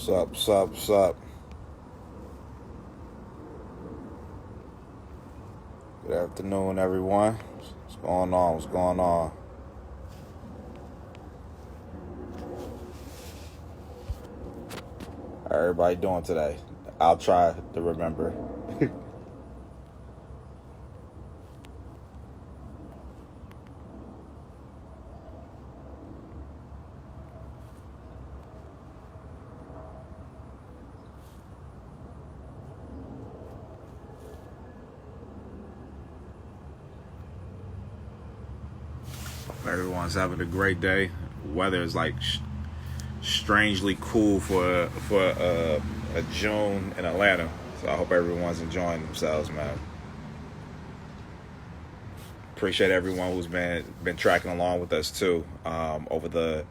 What's up? Good afternoon, everyone. What's going on? What's going on? How everybody doing today? I'll try to remember. Everyone's having a great day. Weather is like strangely cool for a June in Atlanta. So I hope everyone's enjoying themselves, man. Appreciate everyone who's been tracking along with us too over the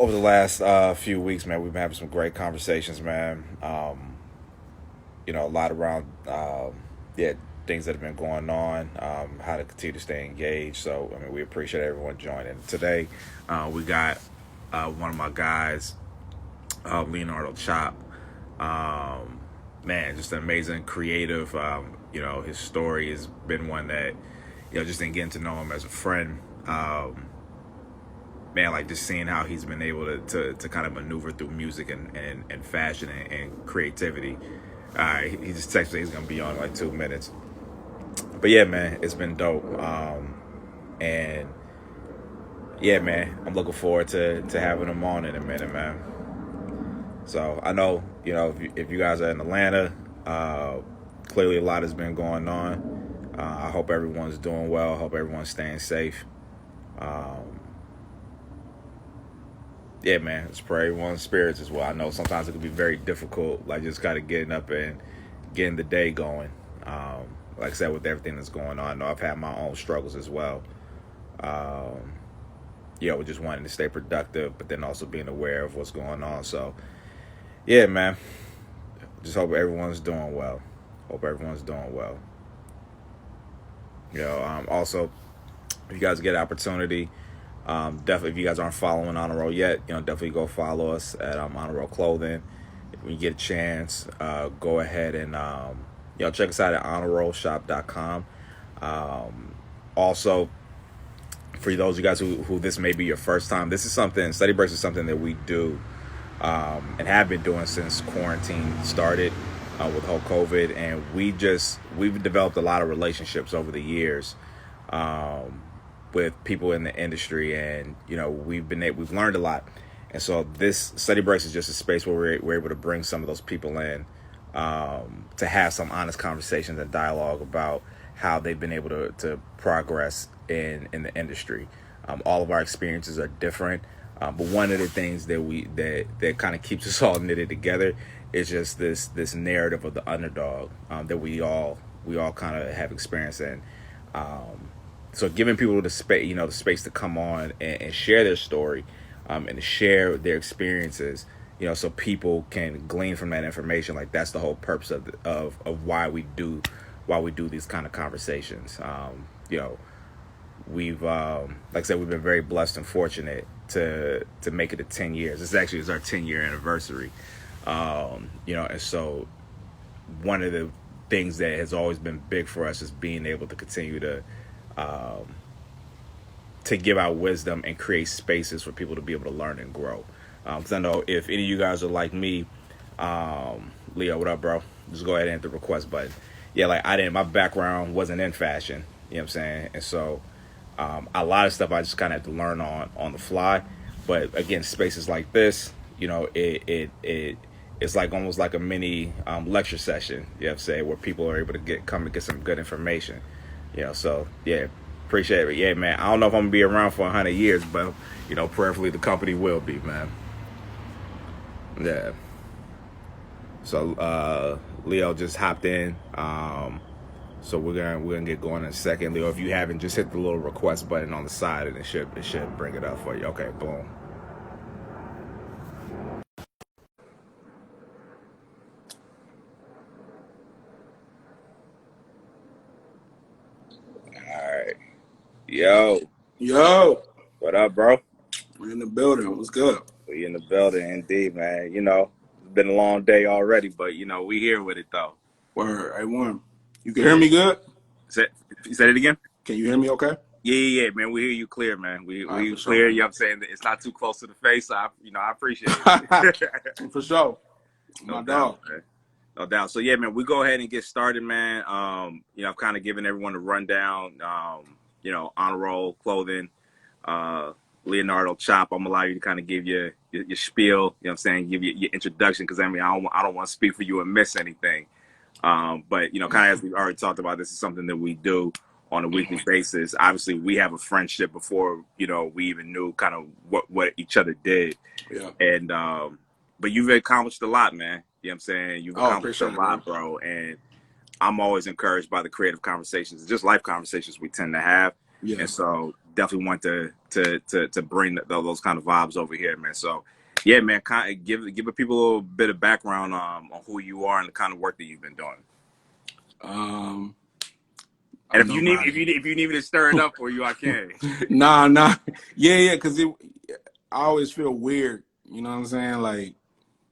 last few weeks, man. We've been having some great conversations, man. A lot around yeah, things that have been going on, how to continue to stay engaged. So I mean, we appreciate everyone joining today. We got one of my guys, Leonardo Chop. Man, just an amazing creative. His story has been one that, just in getting to know him as a friend. Man, like just seeing how he's been able to kind of maneuver through music and fashion and creativity. He just texted me he's gonna be on in like 2 minutes. But yeah, man, it's been dope. And yeah, man, I'm looking forward to having him on in a minute, man. So I know, if you guys are in Atlanta, clearly a lot has been going on. I hope everyone's doing well. I hope everyone's staying safe. Yeah, man, it's for everyone's spirits as well. I know sometimes it can be very difficult, like just kind of getting up and getting the day going. Like I said, with everything that's going on, I know I've had my own struggles as well. With just wanting to stay productive, but then also being aware of what's going on. So, yeah, man, just hope everyone's doing well. Hope everyone's doing well. Also, if you guys get an opportunity, definitely, if you guys aren't following HonorRoll yet, definitely go follow us at HonorRoll Clothing. When you get a chance, go ahead and check us out at HonorRollShop.com. Also, for those of you guys who this may be your first time, this is something, Study Breaks is something that we do and have been doing since quarantine started with whole COVID, and we've developed a lot of relationships over the years with people in the industry, and we've learned a lot. And so this Study Breaks is just a space where we're able to bring some of those people in to have some honest conversations and dialogue about how they've been able to progress in the industry. All of our experiences are different, but one of the things that kind of keeps us all knitted together is just this narrative of the underdog that we all kind of have experience in. So giving people the space to come on and share their story, and to share their experiences, so people can glean from that information. Like that's the whole purpose of why we do these kind of conversations. We've like I said, we've been very blessed and fortunate to make it to 10 years. This actually is our 10-year anniversary. And so one of the things that has always been big for us is being able to continue to give out wisdom and create spaces for people to be able to learn and grow. Because I know if any of you guys are like me, Leo, what up, bro? Just go ahead and hit the request button. Yeah, like my background wasn't in fashion, you know what I'm saying? And so a lot of stuff I just kind of had to learn on the fly. But again, spaces like this, it's like almost like a mini lecture session, you know what I'm saying, where people are able to come and get some good information. So yeah, appreciate it. Yeah, man, I don't know if I'm gonna be around for 100 years, but prayerfully the company will be, man. Yeah. So Leo just hopped in. So we're gonna get going in a second. Leo, if you haven't, just hit the little request button on the side and it should bring it up for you. Okay, boom. All right. Yo, Yo, what up, bro? we're in the building. What's good? We in the building, indeed, man. You know, it's been a long day already, but you know, we here with it though. Word, A1. You can hear me good? Say, say it again. Can you hear me okay? Yeah, man. We hear you clear, man. All right, We for sure. clear. You know what I'm saying? It's not too close to the face. So I appreciate it. For sure. No My doubt, dog. man. No doubt. So yeah, man, we go ahead and get started, man. You know, I've kind of given everyone a rundown. You know, honor roll clothing, uh, Leonardo Chop. I'm gonna allow you to kind of give your spiel. You know what I'm saying? Give you your introduction because I mean I don't want to speak for you and miss anything. But you know, kind of as we already talked about, this is something that we do on a weekly basis. Obviously, we have a friendship before you know we even knew kind of what each other did, Yeah. and but you've accomplished a lot, man. You know what I'm saying? You've Oh, accomplished a appreciate it, bro. lot, bro, and I'm always encouraged by the creative conversations, just life conversations we tend to have, Yeah. and so definitely want to bring those kind of vibes over here, man. So. Yeah, man. Kind of give people a little bit of background on who you are and the kind of work that you've been doing. Um, And I'm nobody. if you need me to stir it up for you, I can. Nah. Yeah, because I always feel weird. You know what I'm saying? Like,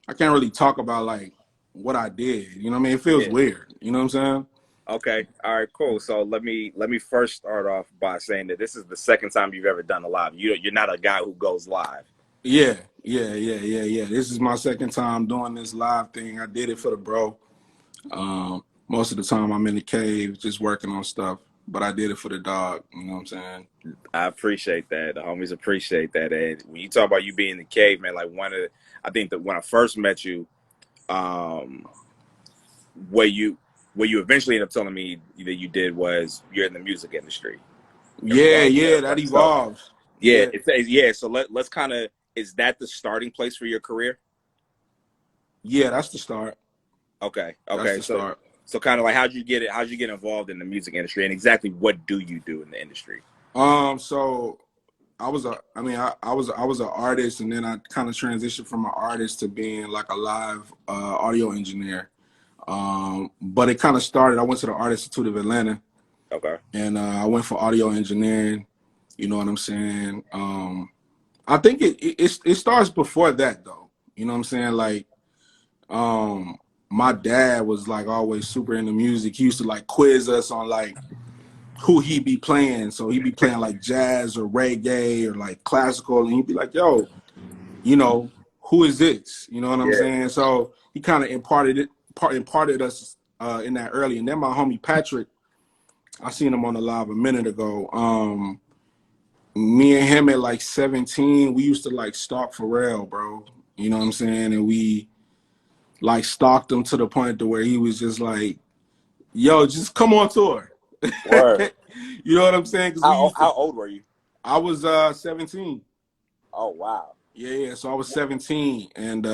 I can't really talk about, like, what I did. You know what I mean? It feels Yeah. weird. You know what I'm saying? Okay. All right. Cool. So let me first start off by saying that this is the second time you've ever done a live. You're not a guy who goes live. Yeah. This is my second time doing this live thing. I did it for the bro. Most of the time I'm in the cave just working on stuff, but I did it for the dog. You know what I'm saying? I appreciate that. The homies appreciate that. And when you talk about you being in the cave, man, like I think that when I first met you, um, what you eventually ended up telling me that you did was you're in the music industry. And Yeah, that right. So evolves. yeah, Yeah, yeah. So let's kind of is that the starting place for your career? yeah, that's the start. Okay, That's okay. the start. So kind of like how'd you get it? How'd you get involved in the music industry, and exactly what do you do in the industry? So I was an artist, and then I kind of transitioned from an artist to being like a live audio engineer. But it kind of started. I went to the Art Institute of Atlanta, Okay. and I went for audio engineering. You know what I'm saying? I think it starts before that though. You know what I'm saying? Like, my dad was like always super into music. He used to like quiz us on like who he be playing. So he'd be playing like jazz or reggae or like classical, and he'd be like, "Yo, you know, who is this?" You know what I'm Yeah. saying? So he kind of imparted us in that early. And then my homie Patrick, I seen him on the live a minute ago. Me and him at like 17, we used to like stalk Pharrell, bro. You know what I'm saying? And we like stalked him to the point to where he was just like, "Yo, just come on tour." Word. You know what I'm saying? Because we used to. How old were you? I was 17. Oh wow. Yeah. So I was 17, and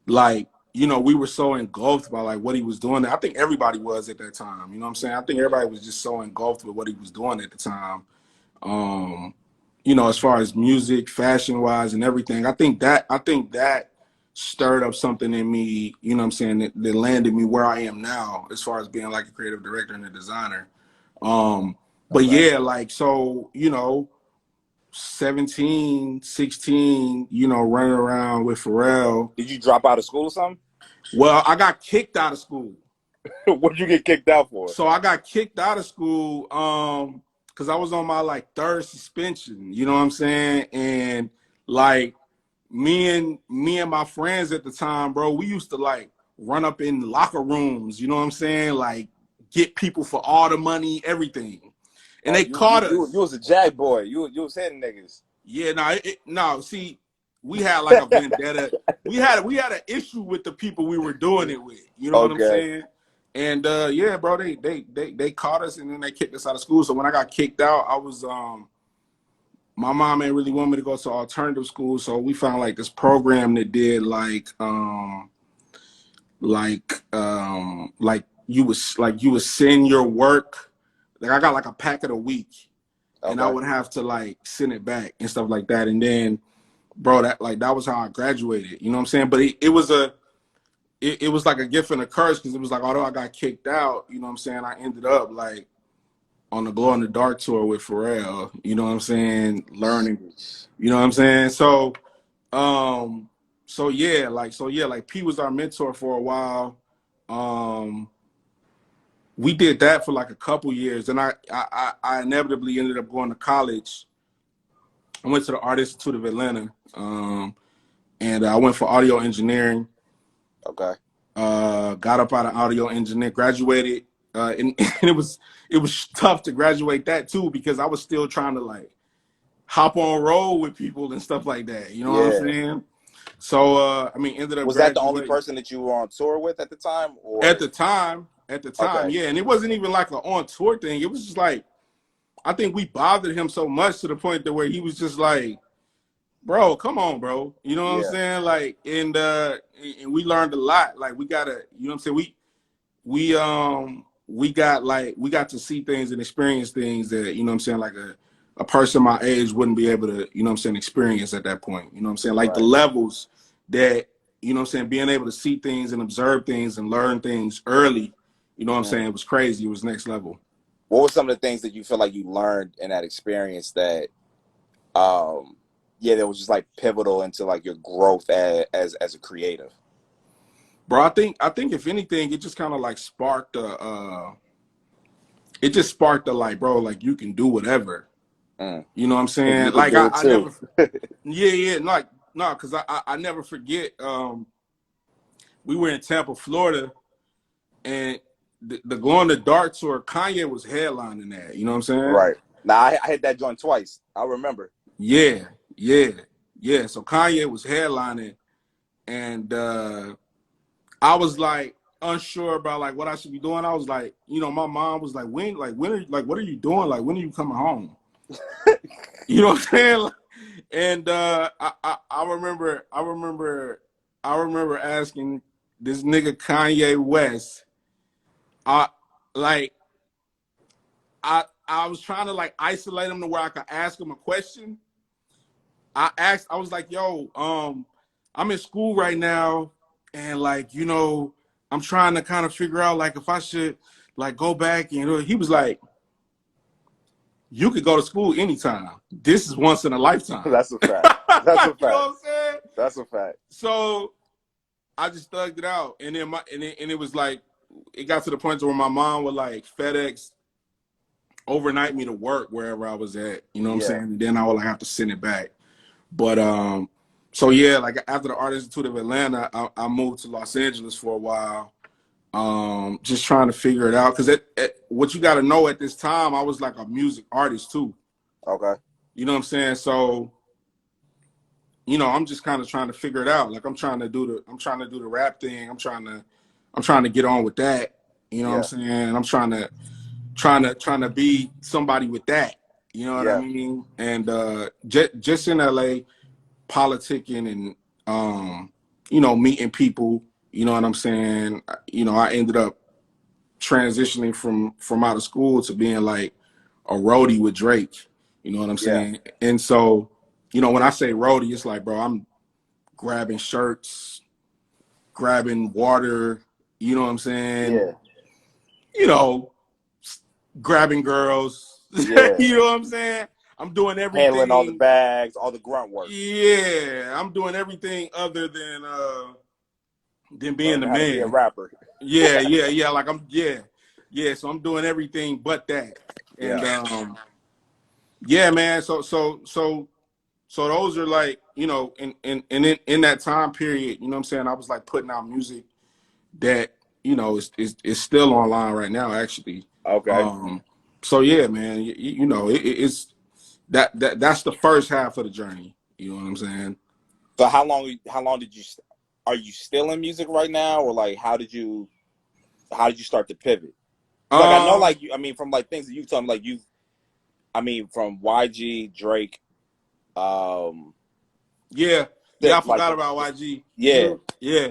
like, you know, we were so engulfed by like what he was doing. I think everybody was at that time. You know what I'm saying? I think everybody was just so engulfed with what he was doing at the time. Um, you know, as far as music, fashion wise, and everything. I think that stirred up something in me. You know what I'm saying? That landed me where I am now, as far as being like a creative director and a designer. But Okay. yeah, like, so, you know, 17, 16, you know, running around with Pharrell. Did you drop out of school or something? Well, I got kicked out of school. What'd you get kicked out for? So I got kicked out of school because I was on my like third suspension, you know what I'm saying? And like me and my friends at the time, bro, we used to like run up in locker rooms, you know what I'm saying? Like get people for all the money, everything. And Oh, they caught you us. was a jack boy. You was hitting niggas. Yeah, no, see, we had like a vendetta. We had an issue with the people we were doing it with. You know what I'm Okay. saying? And yeah, bro, they caught us, and then they kicked us out of school. So when I got kicked out, I was my mom ain't really want me to go to alternative school, so we found like this program that did like you would send your work. Like I got like a packet a week, and I Okay. would have to like send it back and stuff like that. And then, bro, that was how I graduated. You know what I'm saying? But it was like a gift and a curse, because it was like, although I got kicked out, you know what I'm saying, I ended up like on the Glow in the Dark tour with Pharrell. You know what I'm saying? Learning. You know what I'm saying? So So yeah, like P was our mentor for a while. Um, we did that for like a couple years, and I inevitably ended up going to college. I went to the Art Institute of Atlanta, and I went for audio engineering. Okay. Got up out of audio engineering, graduated, and it was tough to graduate that too because I was still trying to like hop on roll with people and stuff like that. You know what I'm Yeah. saying? So I mean, ended up Was that the only graduating person that you were on tour with at the time, at or? the time. At the time, Okay. yeah, and it wasn't even like an on tour thing. It was just like I think we bothered him so much to the point that where he was just like, bro, come on, bro. You know what I'm Yeah. saying? Like, and we learned a lot. Like, we gotta, you know what I'm saying? We got to see things and experience things that, you know what I'm saying, like a person my age wouldn't be able to, you know what I'm saying, experience at that point. You know what I'm saying? Like the Right. levels that, you know what I'm saying, being able to see things and observe things and learn things early, you know what I'm saying, it was crazy. It was next level. What were some of the things that you feel like you learned in that experience that, yeah, that was just like pivotal into like your growth as a creative? Bro, I think if anything, it just kind of like sparked it just sparked the like, bro, like you can do whatever. You know what I'm And you saying? can Like do it I too. never, yeah, like no, because I never forget. We were in Tampa, Florida, and the Glow in the Dark tour. Kanye was headlining that. You know what I'm saying? Right. Now I hit that joint twice. I remember. Yeah, yeah, yeah. So Kanye was headlining, and I was like unsure about like what I should be doing. I was like, you know, my mom was like when are like what are you doing? Like when are you coming home? You know what I'm saying? Like, and I remember asking this nigga Kanye West. I like I was trying to like isolate him to where I could ask him a question. I was like, yo, I'm in school right now, and like, you know, I'm trying to kind of figure out like if I should like go back. And he was like, you could go to school anytime. This is once in a lifetime. That's a fact. That's a You know fact. what I'm saying? That's a fact. So I just thugged it out, and then it was like it got to the point where my mom would like FedEx overnight me to work wherever I was at. You know what I'm Yeah. saying? And then I would like have to send it back. But so yeah, like after the Art Institute of Atlanta, I moved to Los Angeles for a while. Just trying to figure it out because what you got to know at this time, I was like a music artist too. Okay. You know what I'm saying? So, you know, I'm just kind of trying to figure it out. Like I'm trying to do the rap thing. I'm trying to get on with that. You know what I'm Yeah. saying? I'm trying to be somebody with that. You know what I Yeah. mean? And just in LA, politicking and you know, meeting people. You know what I'm saying? You know, I ended up transitioning from out of school to being like a roadie with Drake. You know what I'm Yeah. saying? And so, you know, when I say roadie, it's like, bro, I'm grabbing shirts, grabbing water. You know what I'm saying? Yeah. You know, grabbing girls. Yeah. You know what I'm saying? I'm doing Handling all the everything. bags, all the grunt work. Yeah, I'm doing everything other than being the Learning how to be a man. rapper. Yeah. Like yeah. So I'm doing everything but that. And Yeah. yeah, man. So those are like, you know, in that time period, you know what I'm saying? I was like putting out music that, you know, is still online right now, actually. Okay. Um, so yeah, man, you know, it's that's the first half of the journey. You know what I'm saying? So how long did you are you still in music right now, or like how did you start to pivot? Cuz like I know Um, like I mean from like things that you've told me, like you I mean from YG, Drake, um yeah, I like forgot about YG. yeah, Yeah.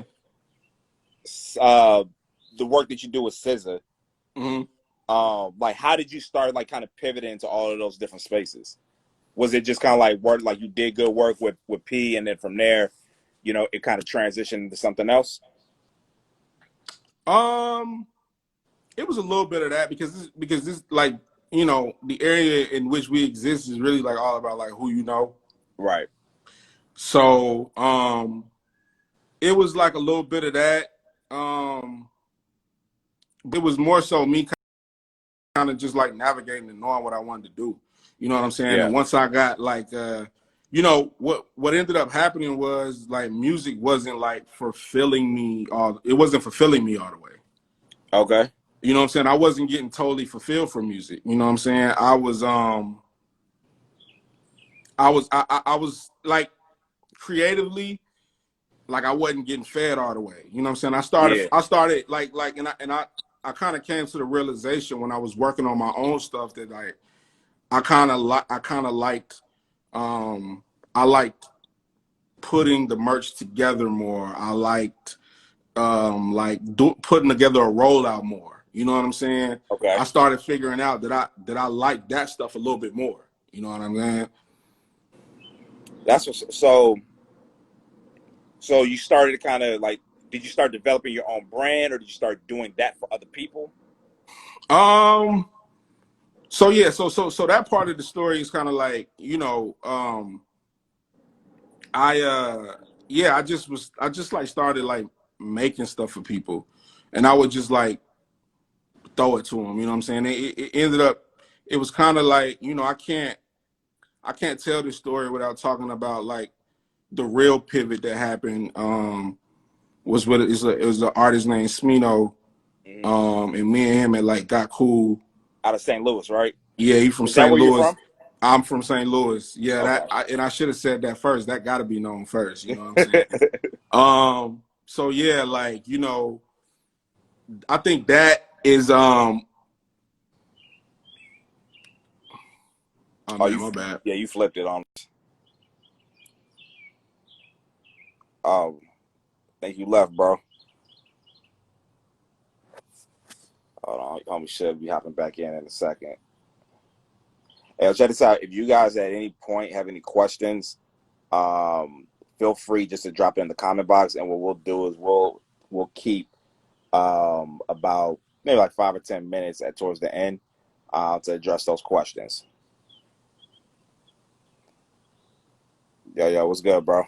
uh the work that you do with SZA. Hmm. Like how did you start like kind of pivoting into all of those different spaces? Was it just kind of like work, like you did good work with P, and then from there, you know, it kind of transitioned into something else? Um, it was a little bit of that because this like, you know, the area in which we exist is really like all about like who you know. Right. So it was like a little bit of that. Um, it was more so me kind of just like navigating and knowing what I wanted to do. You know what I'm saying? Yeah. And once I got like you know, what ended up happening was like music wasn't like fulfilling me all it wasn't fulfilling me all the way. Okay. You know what I'm saying? I wasn't getting totally fulfilled from music. You know what I'm saying? I was like creatively, like I wasn't getting fed all the way. You know what I'm saying? Yeah. I started I kind of came to the realization when I was working on my own stuff that like I kind of liked I liked putting the merch together more. I liked putting together a rollout more. You know what I'm saying? Okay. I started figuring out that I like that stuff a little bit more. You know what I'm saying? That's what, so. So you started to kind of like, did you start developing your own brand, or did you start doing that for other people? Um. So yeah. So that part of the story is kind of like you know. I yeah. I just like started like making stuff for people, and I would just like throw it to them. You know what I'm saying? It ended up. It was kind of like you know I can't tell this story without talking about like the real pivot that happened. Was with it was an artist named Smino. Hmm. And me and him had like got cool. Out of St. Louis, right? Yeah, he from Is that St. where you're Louis. from? I'm from St. Louis. Yeah, Okay. and I should have said that first. That got to be known first. You know what I'm saying? So yeah, like you know, I think that is Oh Oh, man, my bad. yeah, you flipped it on. Oh, I think you left, bro. Hold on, homie should be hopping back in a second. Hey, check this out. If you guys at any point have any questions, um, feel free just to drop it in the comment box, and what we'll do is we'll keep about maybe like 5 or 10 minutes at towards the end to address those questions. Yo, what's good, bro?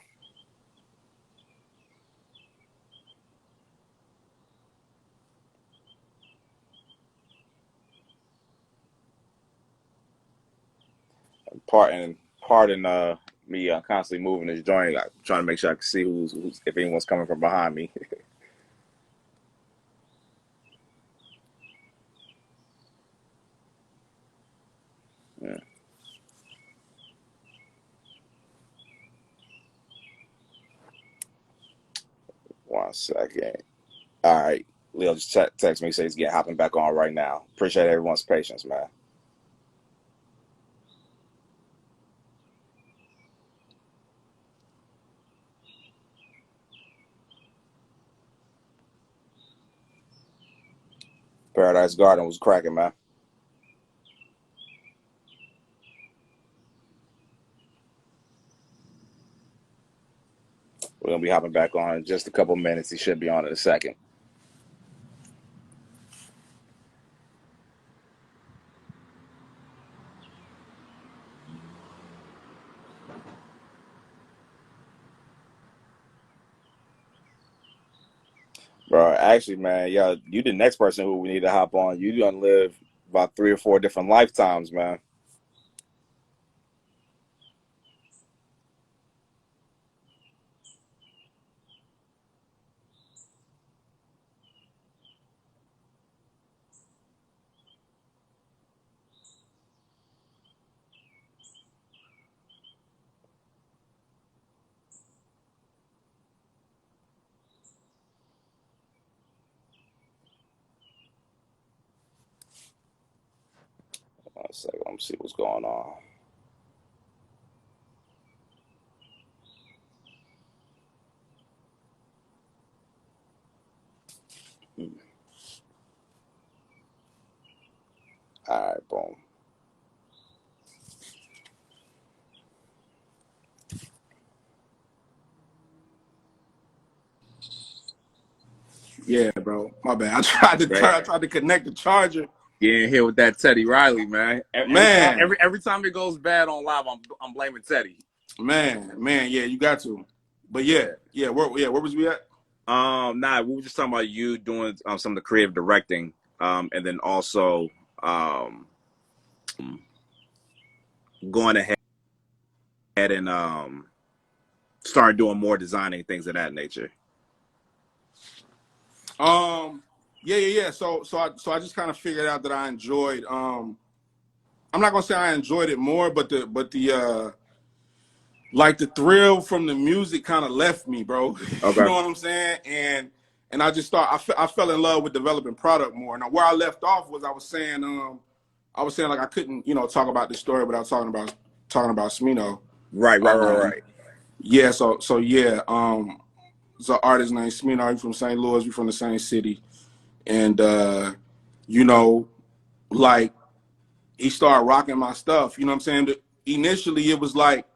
Pardon me constantly moving this joint. I'm trying to make sure I can see who's if anyone's coming from behind me. Yeah. 1 second. All right. Leo just text me, say he's getting hopping back on right now. Appreciate everyone's patience, man. Paradise Garden was cracking, man. We're gonna be hopping back on in just a couple minutes. He should be on in a second. Bro, actually, man, yeah, you the next person who we need to hop on. You done live about 3 or 4 different lifetimes, man. 1 second, let me see what's going on. All right, boom. Yeah, bro. My bad. Right. I tried to connect the charger. Getting here with that Teddy Riley, man. Every time, Man, every time it goes bad on live, I'm blaming Teddy. Man, yeah, you got to. But where was we at? Nah, we were just talking about you doing some of the creative directing, and then also um, going ahead and start doing more designing, things of that nature. Yeah. So I just kind of figured out that I enjoyed. I'm not gonna say I enjoyed it more, but the like the thrill from the music kind of left me, bro. You Okay. know what I'm saying? And I just thought I fell in love with developing product more. Now where I left off was I was saying like I couldn't talk about this story without talking about Smino. Right. Yeah, so yeah, it's an artist named Smino. He's from St. Louis. We're from the same city, and you know, like he started rocking my stuff. You know what I'm saying? Initially, it was like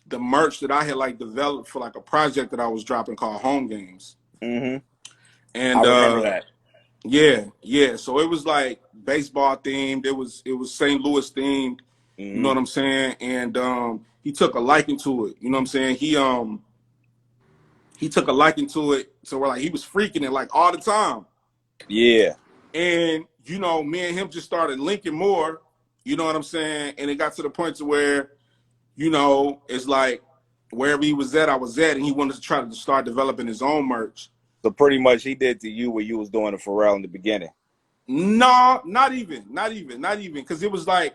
the merch that I had like developed for like a project that I was dropping called Home Games. Mm-hmm. I And remember that. yeah. So it was like baseball themed. It was St. Louis themed. You know Mm-hmm. what I'm saying? And he took a liking to it. You know what I'm saying? He took a liking to it, so we're like he was freaking it like all the time. Yeah. And me and him just started linking more. You know what I'm saying? And it got to the point to where it's like wherever he was at, I was at, and he wanted to try to start developing his own merch. So pretty much he did to you what you was doing to Pharrell in the beginning. No, not even, because it was like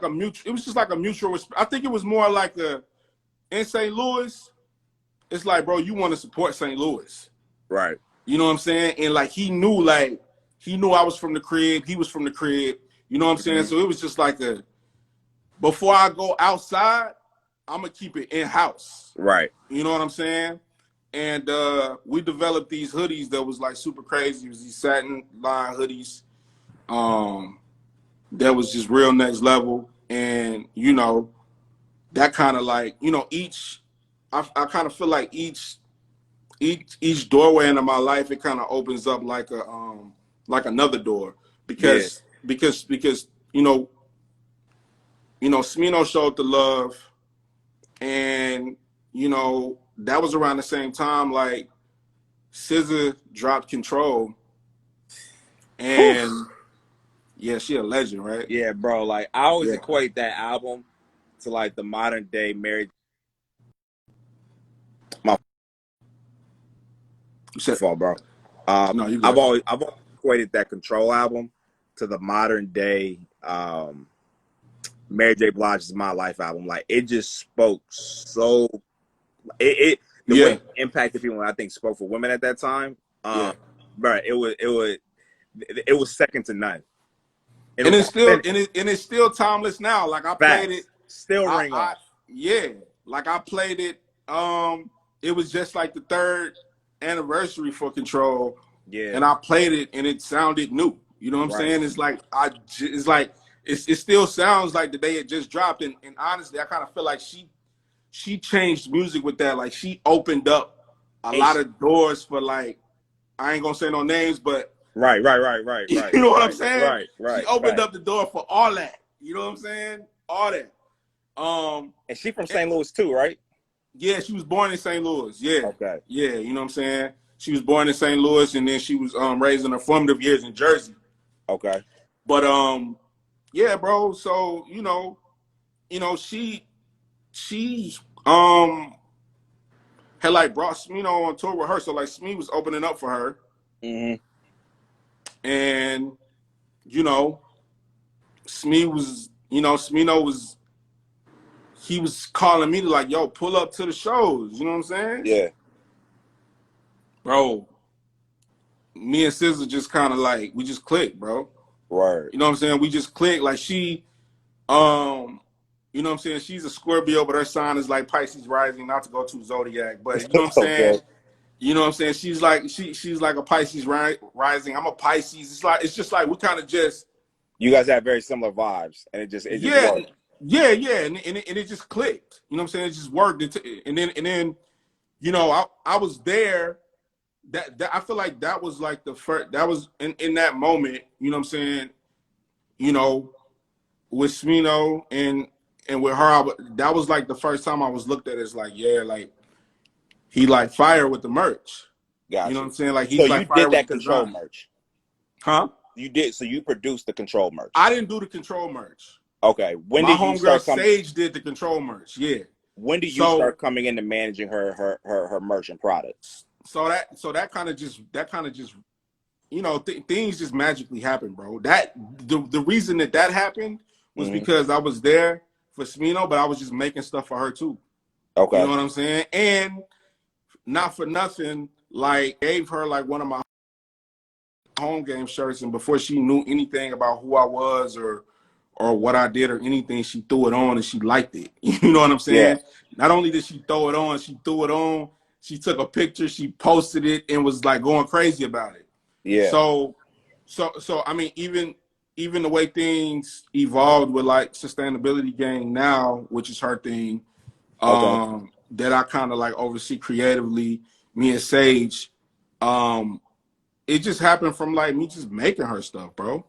a mutual. It was just like a mutual. I think it was more like in St. Louis. It's like, bro, you want to support St. Louis. Right. You know what I'm saying? And like he knew I was from the crib. He was from the crib. You know what I'm saying? Mm-hmm. So it was just like before I go outside, I'm gonna keep it in house. Right. You know what I'm saying? And we developed these hoodies that was like super crazy. It was these satin line hoodies. That was just real next level. And that kind of like each. I kind of feel like each doorway into my life, it kind of opens up like another door Yeah. because Smino showed the love, and that was around the same time like SZA dropped Control, Whew. and yeah, she a legend, right? Yeah, bro. Like I always Yeah, equate that album to like the modern day Mary. My you said fault, bro. no, you I've good. always equated that Control album to the modern day Mary J. Blige's My Life album. Like it just spoke so it the way Yeah, it impacted people. I think spoke for women at that time. yeah, Bro, it was second to none. And and it it's was still authentic. and it's still timeless now. Like I played it, Facts still ring I off. yeah, like I played it. It was just like the third anniversary for Control, Yeah, and I played it, and it sounded new. You know what I'm right. saying? It's like it still sounds like the day it just dropped. And honestly, I kind of feel like she changed music with that. Like she opened up a And lot of doors for like I ain't gonna say no names, but right. you know what I'm saying? She Right. opened up the door for all that. You know what I'm saying? All that. Um, And she from St. Louis too, right? Yeah, she was born in St. Louis. Yeah, Okay. yeah, you know what I'm saying. She was born in St. Louis, and then she was raised in her formative years in Jersey. Okay. But yeah, bro. So she had like brought Smino on tour with her. So like Smee was opening up for her, Mm-hmm. and you know Smee was Smino was he was calling me to like, yo, pull up to the shows. You know what I'm saying, Yeah. bro? Me and SZA just kind of like we just clicked, bro. Word. You know what I'm saying? We just clicked. Like um, you know what I'm saying? She's a Scorpio, but her sign is like Pisces rising. Not to go to zodiac, but you know what I'm saying? Okay. You know what I'm saying? She's like a Pisces rising. I'm a Pisces. It's just like we kind of just You guys have very similar vibes, and it just yeah, worked. yeah, and it just clicked. You know what I'm saying? It just worked. And then I was there. That I feel like that was like the first. That was in that moment. You know what I'm saying? You know, with Smino and with her, that was like the first time I was looked at as like, yeah, like he like fire with the merch. You know Got what you. I'm saying? Like So he's you like fire did with that the control design. merch. Huh? You did. So you produced the control merch. I didn't do the control merch. Okay. When My did you homegirl start coming? Sage did the control merch. Yeah. When did you So start coming into managing her merch and product? that kind of just you know, things just magically happen, bro. That the reason that happened was Mm-hmm. because I was there for Smino, but I was just making stuff for her too. You know Okay. what I'm saying? And not for nothing, like gave her like one of my home game shirts, and before she knew anything about who I was or what I did or anything, she threw it on and she liked it. You know what I'm Yeah. saying? Not only did she throw it on, she threw it on. She took a picture, she posted it, and was like going crazy about it. Yeah. So I mean, even the way things evolved with like sustainability gang now, which is her thing, Okay. that I kind of like oversee creatively, me and Sage, um, it just happened from like me just making her stuff, bro.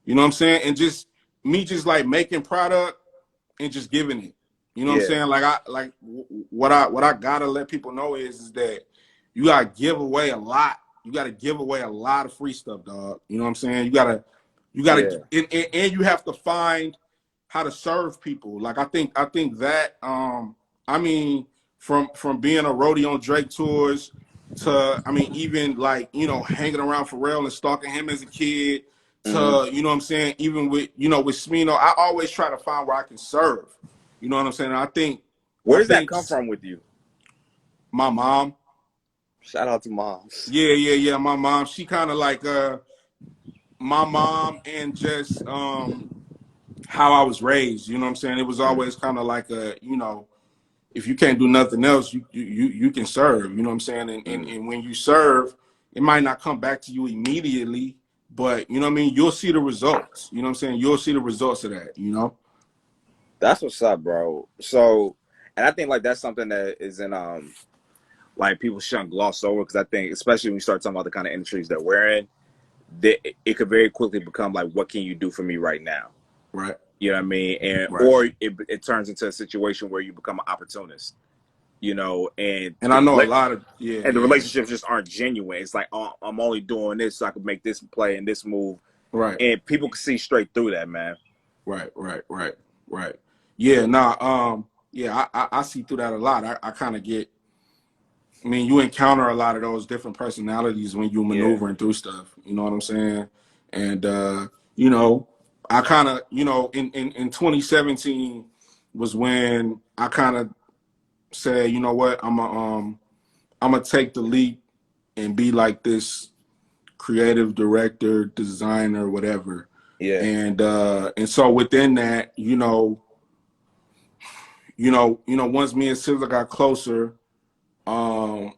You know what I'm saying? And just me just like making product and just giving it. You know what I'm Yeah. saying? Like what I gotta let people know is that you gotta give away a lot. You gotta give away a lot of free stuff, dog. You know what I'm saying? You gotta Yeah. and you have to find how to serve people. Like I think that I mean from being a roadie on Drake tours to I mean even like you know hanging around Pharrell and stalking him as a kid Mm-hmm. to you know what I'm saying even with you know with Smino, I always try to find where I can serve. You know what I'm saying? Where I does that think come from with you? my mom, Shout out to moms. yeah, my mom, she kind of like my mom and just how I was raised. You know what I'm saying? It was Mm-hmm. always kind of like a you know if you can't do nothing else, you can serve. You know what I'm saying? And when you serve, it might not come back to you immediately, but you know what I mean. You'll see the results. You know what I'm saying? You'll see the results of that. You know? That's what's up, bro. So, and I think like that's something that is in like people shouldn't gloss over because I think especially when you start talking about the kind of industries that we're in, that it could very quickly become like, what can you do for me right now? Right. You know what I mean? And Right. or it turns into a situation where you become an opportunist. You know, and And I know a lot of the relationships just aren't genuine. It's like, oh, I'm only doing this so I can make this play and this move, right. and people can see straight through that, man. Right. Yeah. Nah. Yeah. I see through that a lot. I kind of get. I mean, you encounter a lot of those different personalities when you're Yeah, maneuvering through stuff. You know what I'm saying? And you know, I kind of, you know, in 2017 was when I kind of said, you know what, I'm gonna take the leap and be like this creative director, designer, whatever. yeah, And so within that, once me and SZA got closer, um,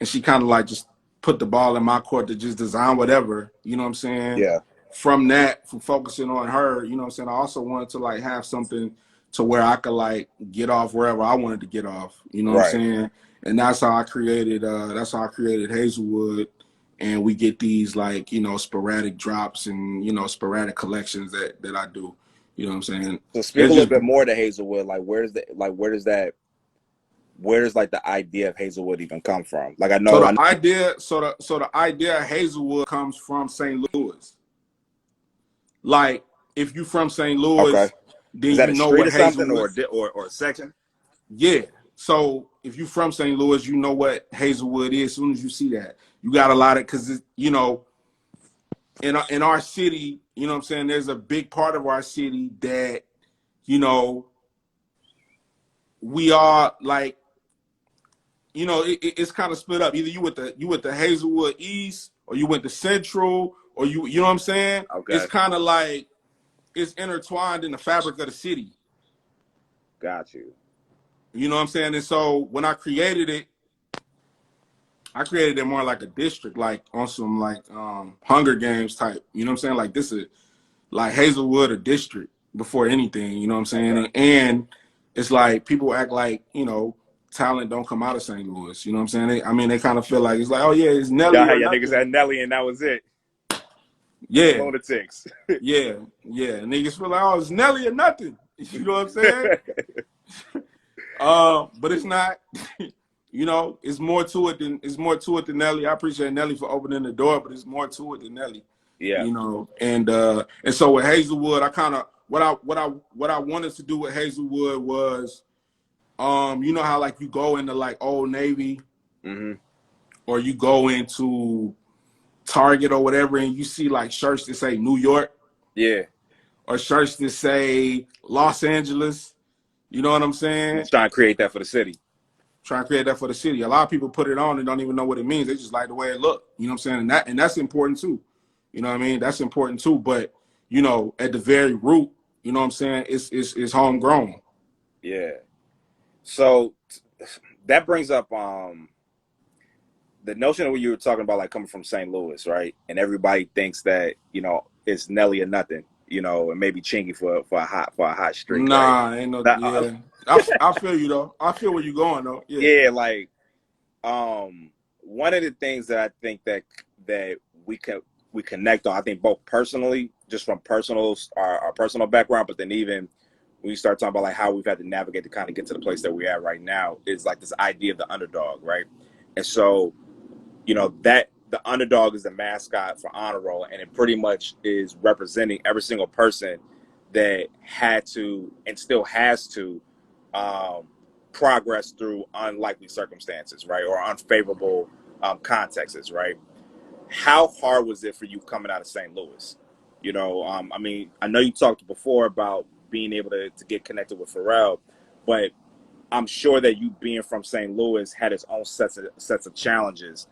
and she kind of like just put the ball in my court to just design whatever, you know what I'm saying? yeah. From focusing on her, you know what I'm saying? I also wanted to like have something to where I could like get off wherever I wanted to get off, you know what I'm Right. saying? And that's how I created Hazelwood. And we get these like, sporadic drops and, sporadic collections that I do. You know what I'm saying? So speak a It's little just bit more to Hazelwood. Like, where does like the idea of Hazelwood even come from? Like, so I the know. idea so the idea of Hazelwood comes from St. Louis. Like if you from St. Okay. Louis, Is then that you a know street what or something, Hazelwood. or a section? Yeah. So if you from St. Louis, you know what Hazelwood is. As soon as you see that, you got a lot of because in our city, you know what I'm saying. There's a big part of our city that you know we are like it's kind of split up. Either you with the Hazelwood East, or you went to Central, or you know what I'm saying. It's Okay, kind of like it's intertwined in the fabric of the city. got you. You know what I'm saying? And so when I created it more like a district, like on some like Hunger Games type. You know what I'm saying? Like this is like Hazelwood a district before anything. You know what I'm saying? Okay. And it's like people act like talent don't come out of St. Louis. You know what I'm saying? They kind of feel like it's like, oh yeah, it's Nelly or Y'all niggas nothing. had Nelly and that was it. Yeah, Lunatics. yeah. Niggas feel like, oh, it's Nelly or nothing. You know what I'm saying? But it's not. You know, it's more to it than Nelly. I appreciate Nelly for opening the door, but it's more to it than Nelly. Yeah. You know, and so with Hazelwood, I kind of what I wanted to do with Hazelwood was, you know how like you go into like Old Navy, or you go into Target or whatever, and you see like shirts that say New York, Yeah. or shirts that say Los Angeles. You know what I'm saying? Just trying to create that for the city. Try and create that for the city. A lot of people put it on and don't even know what it means. They just like the way it look. You know what I'm saying? And that's important too. You know what I mean? That's important too. But you know, at the very root, you know what I'm saying? It's homegrown. Yeah. So that brings up the notion of what you were talking about, like coming from St. Louis, right? And everybody thinks that, you know, it's Nelly or nothing, you know, and maybe Chingy for a hot streak, right? Nah, ain't no. That, Yeah, I feel you though. I feel where you going though. Yeah. yeah, like one of the things that I think that we connect on, I think both personally, just from our personal background, but then even when you start talking about like how we've had to navigate to kind of get to the place that we're at right now, is like this idea of the underdog, right? And so, you know, that the underdog is the mascot for Honor Roll, and it pretty much is representing every single person that had to and still has to progress through unlikely circumstances, right, or unfavorable contexts, right? How hard was it for you coming out of St. Louis? You know, I mean, I know you talked before about being able to get connected with Pharrell, but I'm sure that you being from St. Louis had its own sets of challenges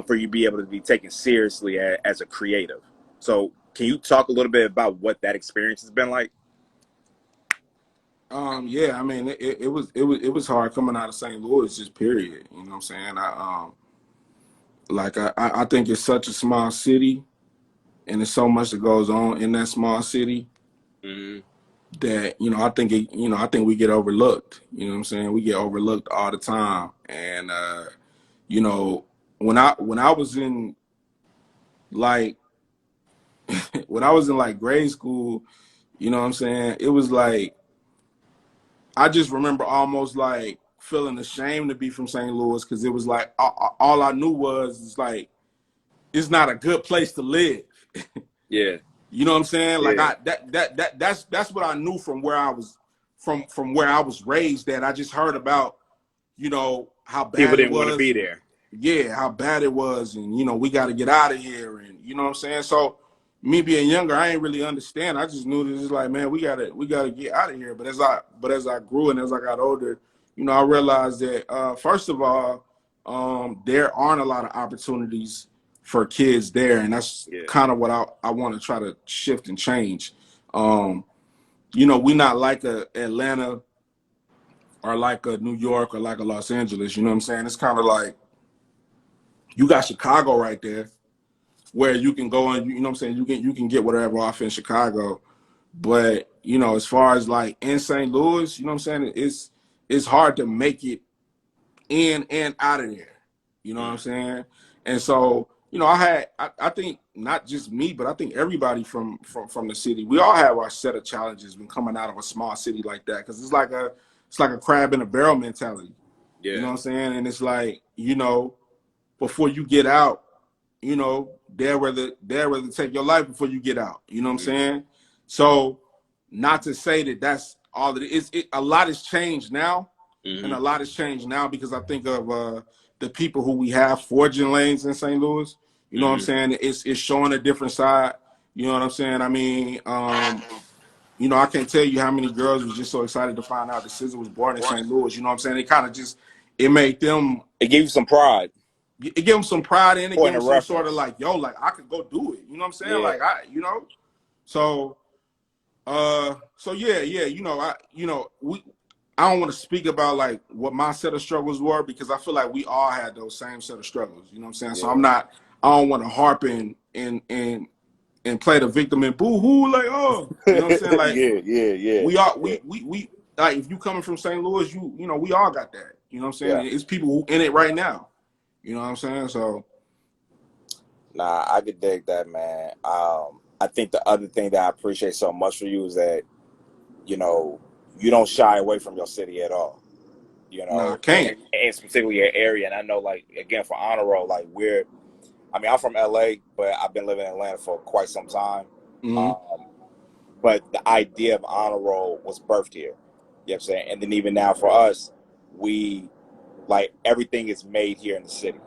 for you to be able to be taken seriously as a creative. So, can you talk a little bit about what that experience has been like? Yeah, I mean, it was hard coming out of St. Louis, just period. You know what I'm saying? I think it's such a small city, and there's so much that goes on in that small city Mm-hmm. that I think we get overlooked. You know what I'm saying? We get overlooked all the time, and you know, when I was in like when I was in like grade school, you know what I'm saying? It was like I just remember almost like feeling ashamed to be from St. Louis, because it was like all I knew was it's like it's not a good place to live. Yeah, You know what I'm saying? Like yeah. that's what I knew from where I was from where I was raised. That I just heard about, you know, how People bad it didn't want to was, be and there. yeah, how bad it was, and you know, we got to get out of here, and you know what I'm saying. So me being younger, I ain't really understand. I just knew that it's like, man, we gotta get out of here. But as I grew and as I got older, you know, I realized that first of all, there aren't a lot of opportunities for kids there, and that's Yeah, kind of what I want to try to shift and change. Um, you know, we not like a Atlanta or like a New York or like a Los Angeles. You know what I'm saying? It's kind of like you got Chicago right there, where you can go and you know what I'm saying, you can get whatever off in Chicago. But you know, as far as like in St. Louis, you know what I'm saying, it's hard to make it in and out of there. You know what I'm saying? And so, you know, I think not just me, but I think everybody from the city, we all have our set of challenges when coming out of a small city like that, because it's like a crab in a barrel mentality. You know yeah. what I'm saying? And it's like, you know, before you get out, you know, they'd rather take your life before you get out. You know what I'm Mm-hmm. saying? So, not to say that that's all it is. A lot has changed now, and Mm-hmm. a lot has changed now because I think of the people who we have forging lanes in St. Louis. You know what I'm Mm-hmm. saying? It's showing a different side. You know what I'm saying? I mean, you know, I can't tell you how many girls was just so excited to find out that SZA was born in St. Louis. You know what I'm saying? It kind of just it made them It gave you some pride, it gave them some pride in it, give point them of some sort of reference. like, yo, like I could go do it. You know what I'm saying? Yeah. Like you know, so so yeah, you know, I don't want to speak about like what my set of struggles were, because I feel like we all had those same set of struggles. You know what I'm saying? So Yeah. I don't want to harp and play the victim and boo hoo like, oh, you know what I'm saying? Like Yeah, yeah, yeah, we all yeah, we like, if you coming from St. Louis, you know, we all got that. You know what I'm saying? yeah. It's people who in it right now. You know what I'm saying? So Nah, I could dig that, man. I think the other thing that I appreciate so much for you is that you know, you don't shy away from your city at all. You Nah, I know, can't. and specifically your area. And I know, like, again, for Honor Roll, like, I mean, I'm from LA, but I've been living in Atlanta for quite some time. Mm-hmm. Um, but the idea of Honor Roll was birthed here. You know what I'm saying? And then even now for us, we, like, everything is made here in the city.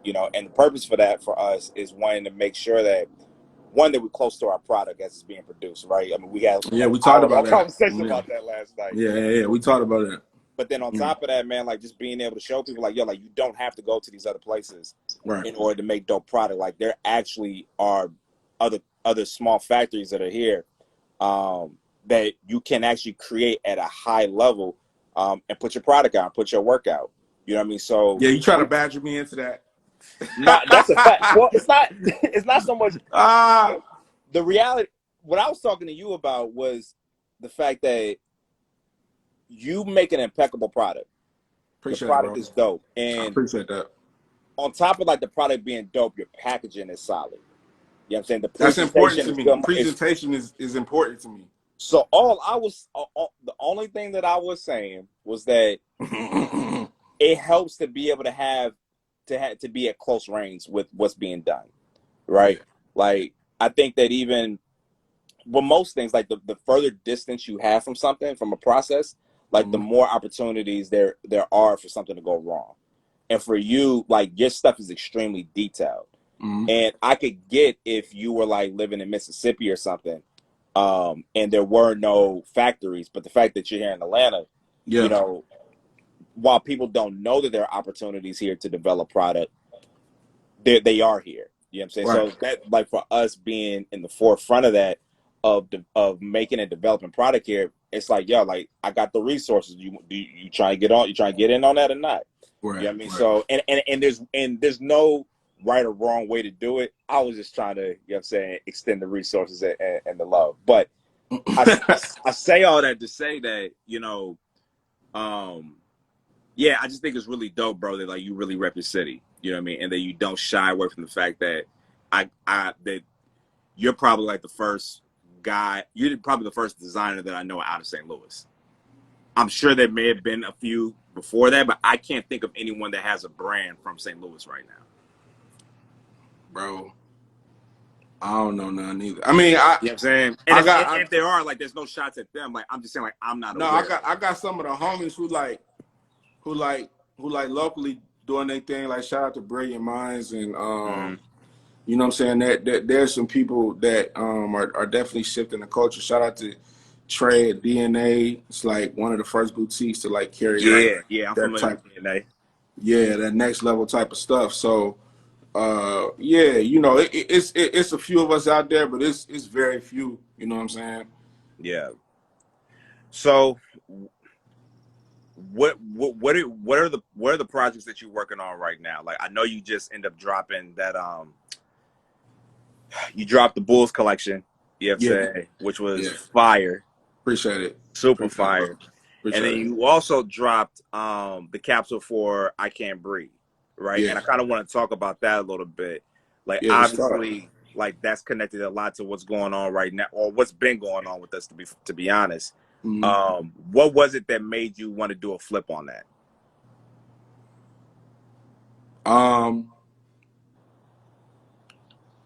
You know, and the purpose for that for us is wanting to make sure that, one, that we're close to our product as it's being produced, right? I mean, we had Yeah, like we an talked about hour-long that. conversation Yeah. about that last night. Yeah. We talked about that. But then on Mm. top of that, man, like, just being able to show people, like, yo, like, you don't have to go to these other places Right. in order to make dope product. Like, there actually are other small factories that are here, that you can actually create at a high level, and put your product out, put your work out. You know what I mean? So Yeah, you try to badger me into that. not that's a fact. Well, it's not it's not so much Ah, the reality. What I was talking to you about was the fact that you make an impeccable product. The appreciate it, product bro. is dope, I and appreciate that. on top of, like, the product being dope, your packaging is solid. You know what I'm saying? The That's important presentation to is me. good. Presentation is important to me. So the only thing that I was saying was that it helps to be able to to be at close range with what's being done, Yeah. right? Like, I think that even with most things, like, the further distance you have from something, from a process, like, the Mm-hmm. more opportunities there are for something to go wrong. And for you, like, your stuff is extremely detailed. Mm-hmm. And I could get if you were, like, living in Mississippi or something, and there were no factories, but the fact that you're here in Atlanta, you Yeah. know, while people don't know that there are opportunities here to develop product, they are here. You know what I'm saying? Right. So that, like, for us being in the forefront of that, of making and developing product here, it's like, yo, like, I got the resources. You try and get on? You try and get in on that or not? You know Right. what I mean? Right. So and there's no right or wrong way to do it. I was just trying to, you know what I'm saying, extend the resources and the love. But I say all that to say that, yeah, I just think it's really dope, bro, that, like, you really rep your city. You know what I mean? And that you don't shy away from the fact that that you're probably, like, the first guy. You're probably the first designer that I know out of St. Louis. I'm sure there may have been a few before that, but I can't think of anyone that has a brand from St. Louis right now. Bro, I don't know none either. I mean, I You know what I'm saying? And I if, got and if there are, like, there's no shots at them. Like, I'm just saying, like, I'm not no, I aware. got I got some of the homies who like locally doing their thing. Like, shout out to Brilliant Minds and Mm-hmm. you know what I'm saying, that there's some people that are definitely shifting the culture. Shout out to Trey at DNA. It's like one of the first boutiques to, like, carry Yeah, I'm that familiar type, with DNA. yeah, that next level type of stuff. So yeah, you know, it's a few of us out there, but it's very few. You know what I'm saying? Yeah. So, what are the projects that you're working on right now? Like, I know you just end up dropping that you dropped the Bulls collection. You have to Yeah, say, which was yeah. fire, Appreciate it. super Appreciate it, bro. fire. And then Appreciate it. you also dropped the capsule for I Can't Breathe, right? Yeah, And I kind of want to talk about that a little bit. Like, yeah. Let's talk. obviously, like, that's connected a lot to what's going on right now, or what's been going on with us, to be honest. Mm-hmm. What was it that made you want to do a flip on that?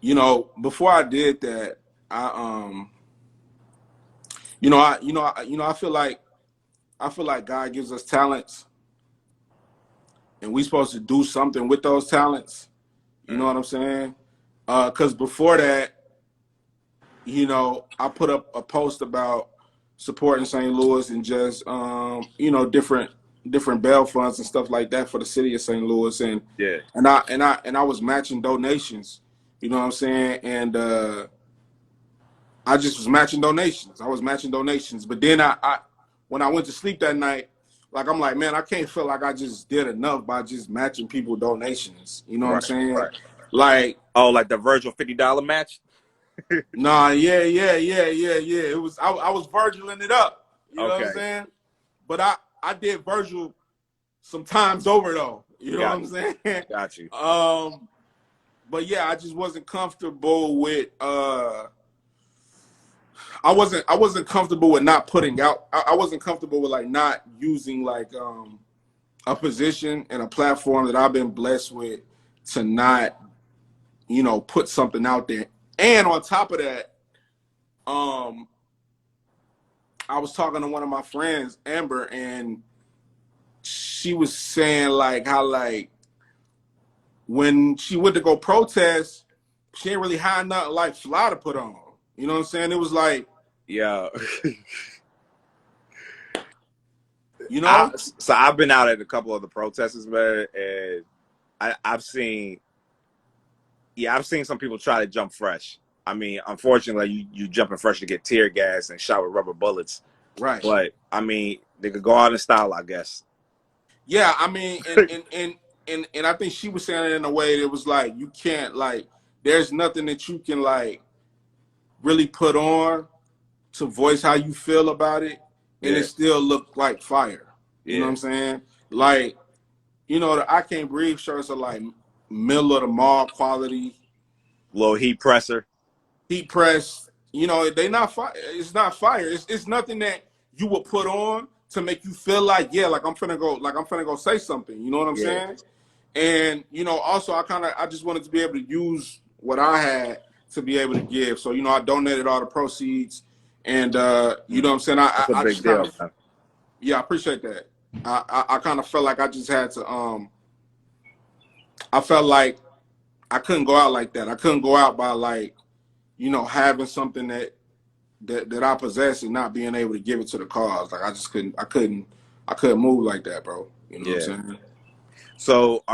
You know, before I did that, I feel like God gives us talents, and we supposed to do something with those talents. You know what I'm saying? Because before that, you know, I put up a post about supporting St. Louis and just different bail funds and stuff like that for the city of St. Louis, and Yeah. I was matching donations. You know what I'm saying? And I just was matching donations. I was matching donations. But then I when I went to sleep that night, like, I'm like, man, I can't feel like I just did enough by just matching people donations. You know what I'm Right. saying? Right. Like, Oh, like the Virgil $50 match? nah, yeah. It was I was Virgiling it up. You know what I'm Okay. saying? But I did Virgil some times over though. You know what Got I'm you. saying? Got you. But yeah, I just wasn't comfortable with I wasn't comfortable with not putting out. I wasn't comfortable with like not using like a position and a platform that I've been blessed with to not, put something out there. And on top of that, um, I was talking to one of my friends, Amber, and she was saying like how like when she went to go protest, she ain't really had nothing like fly to put on. You know what I'm saying? It was like, Yeah. you know, So I've been out at a couple of the protesters, man, and I've seen, I've seen some people try to jump fresh. I mean, unfortunately, you jumping fresh to get tear gas and shot with rubber bullets. right? But I mean, they could go out in style, I guess. Yeah, I mean, and I think she was saying it in a way that was like you can't like. There's nothing that you can like really put on to voice how you feel about it, and it Yeah, still look like fire. You know what yeah. I'm saying? Like, the I Can't Breathe shirts are like middle of the mall quality, Little heat presser. heat press. They not fire. It's not fire. It's nothing that you would put on to make you feel like, yeah, like I'm finna go say something. You know what I'm Yeah. saying? And also I just wanted to be able to use what I had to be able to give. So I donated all the proceeds, and you know what I'm saying. That's a I big just kind deal, of, man. yeah, I appreciate that. I kind of felt like I just had to. I felt like I couldn't go out like that. I couldn't go out by like having something that I possess and not being able to give it to the cause. Like I just couldn't. I couldn't move like that, bro. You know what I'm Yeah. saying? So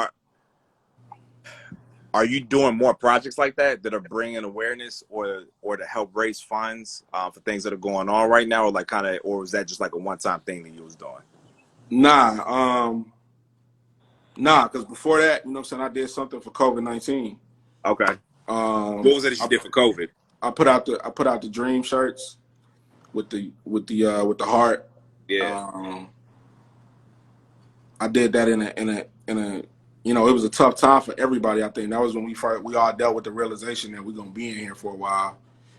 are you doing more projects like that are bringing awareness or to help raise funds for things that are going on right now, or like or was that just like a one-time thing that you was doing? Nah, because before that, you know what I'm saying, I did something for COVID-19. Okay. What Um, was it that you I, did for COVID? I put out the dream shirts with the heart. Yeah. Um, I did that in a it was a tough time for everybody. I think that was when we all dealt with the realization that we're gonna be in here for a while.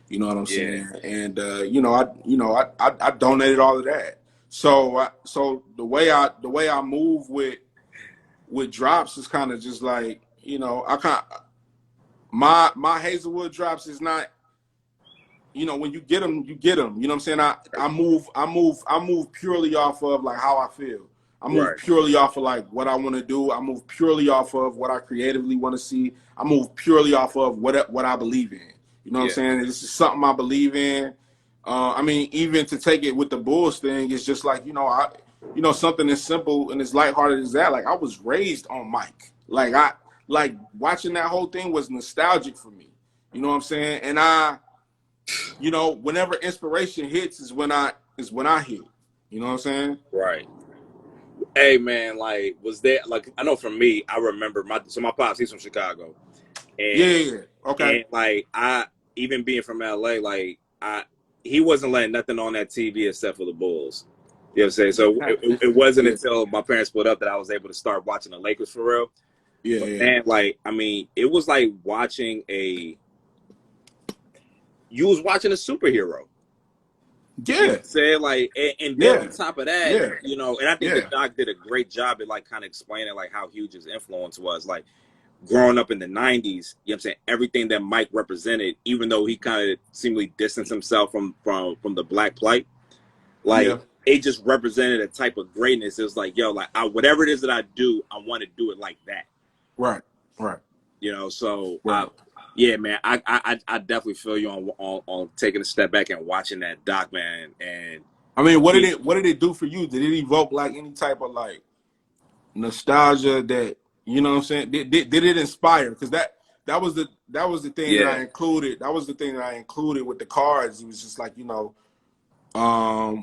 You know what I'm Yeah. saying? And I donated all of that. So the way I move with drops is kind of just like I kind my Hazelwood drops is not when you get them, you get them. You know what I'm saying? I move purely off of like how I feel. I move Right. purely off of like what I want to do. I move purely off of what I creatively want to see. I move purely off of what I believe in. You know what I'm Yeah. saying? This is something I believe in. I mean, even to take it with the Bulls thing, it's just like something as simple and as lighthearted as that. Like I was raised on Mike. Like watching that whole thing was nostalgic for me. You know what I'm saying? And whenever inspiration hits is when I hit. You know what I'm saying? Right. Hey man, like was there like I know for me, I remember my pops, he's from Chicago. Yeah, And yeah, yeah. Okay. like I even being from LA, like he wasn't letting nothing on that TV except for the Bulls. You know what I'm saying? So it wasn't Yeah, until my parents split up that I was able to start watching the Lakers for real. yeah, But yeah. man, like I mean, it was like watching you was watching a superhero. You know Yeah, what I'm saying? Like, and then on yeah, top of that, yeah, and I think the yeah. doc did a great job at like kind of explaining like how huge his influence was. Like growing up in the 90s, you know what I'm saying? Everything that Mike represented, even though he kind of seemingly distanced himself from the black plight, like Yeah. it just represented a type of greatness. It was like, yo, like whatever it is that I do, I want to do it like that. Right, right, So right. yeah, man, I definitely feel you on taking a step back and watching that doc, man. And I mean, what did he, it do for you? Did it evoke like any type of like nostalgia that what I'm saying? Did it inspire? Because that was the thing that yeah, I included. That was the thing that I included with the cards. It was just like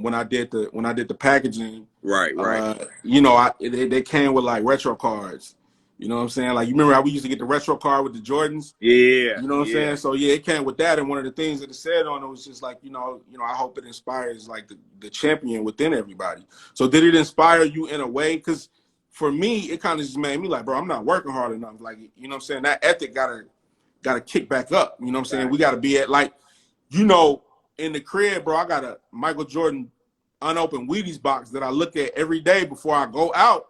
when I did the packaging, right, they came with like retro cards. You know what I'm saying? Like you remember how we used to get the retro card with the Jordans? yeah, You know what I'm yeah, saying? So yeah, it came with that, and one of the things that it said on it was just like, I hope it inspires like the champion within everybody. So did it inspire you in a way? Because for me, it kind of just made me like, bro, I'm not working hard enough. Like, you know what I'm saying? That ethic gotta kick back up. You know what I'm saying? We facts. gotta be at like, you know, in the crib, bro, I got a Michael Jordan unopened Wheaties box that I look at every day before I go out,